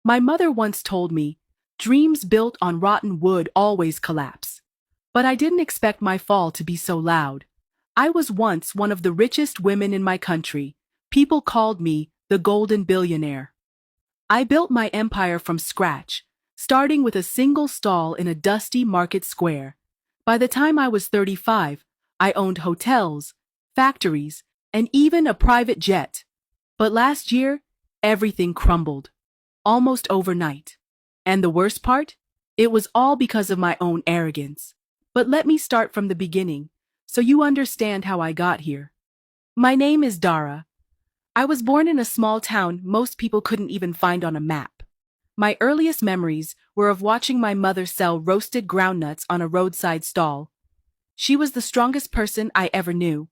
My mother once told me, dreams built on rotten wood always collapse. But I didn't expect my fall to be so loud. I was once one of the richest women in my country. People called me the Golden Billionaire. I built my empire from scratch, starting with a single stall in a dusty market square. By the time I was 35, I owned hotels, factories, and even a private jet. But last year, everything crumbled, almost overnight. And the worst part? It was all because of my own arrogance. But let me start from the beginning, so you understand how I got here. My name is Dara. I was born in a small town most people couldn't even find on a map. My earliest memories were of watching my mother sell roasted groundnuts on a roadside stall. She was the strongest person I ever knew.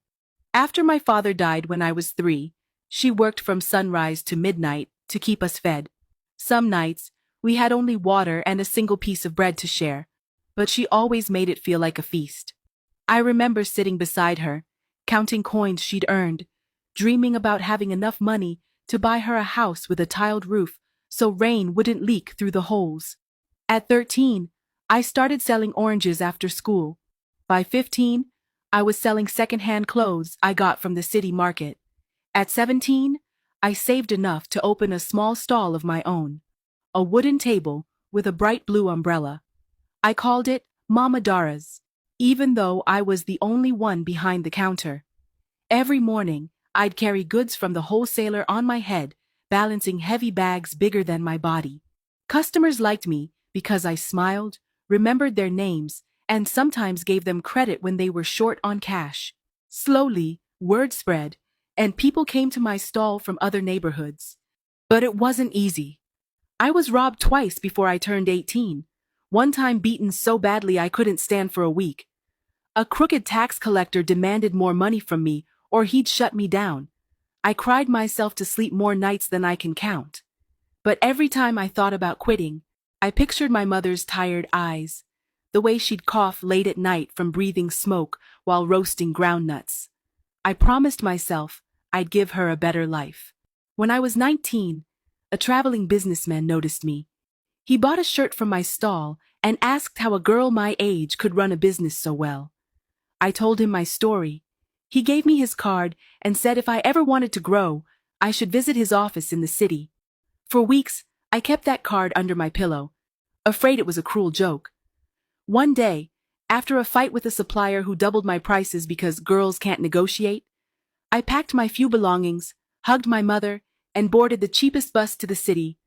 After my father died when I was 3, she worked from sunrise to midnight to keep us fed. Some nights, we had only water and a single piece of bread to share, but she always made it feel like a feast. I remember sitting beside her, counting coins she'd earned, dreaming about having enough money to buy her a house with a tiled roof so rain wouldn't leak through the holes. At 13, I started selling oranges after school. By 15, I was selling secondhand clothes I got from the city market. At 17, I saved enough to open a small stall of my own, a wooden table with a bright blue umbrella. I called it Mama Dara's, even though I was the only one behind the counter. Every morning, I'd carry goods from the wholesaler on my head, balancing heavy bags bigger than my body. Customers liked me because I smiled, remembered their names, and sometimes gave them credit when they were short on cash. Slowly, word spread, and people came to my stall from other neighborhoods. But it wasn't easy. I was robbed twice before I turned 18, one time beaten so badly I couldn't stand for a week. A crooked tax collector demanded more money from me, or he'd shut me down. I cried myself to sleep more nights than I can count. But every time I thought about quitting, I pictured my mother's tired eyes, the way she'd cough late at night from breathing smoke while roasting groundnuts. I promised myself I'd give her a better life. When I was 19, a traveling businessman noticed me. He bought a shirt from my stall and asked how a girl my age could run a business so well. I told him my story. He gave me his card and said if I ever wanted to grow, I should visit his office in the city. For weeks, I kept that card under my pillow, afraid it was a cruel joke. One day, after a fight with a supplier who doubled my prices because girls can't negotiate, I packed my few belongings, hugged my mother, and boarded the cheapest bus to the city,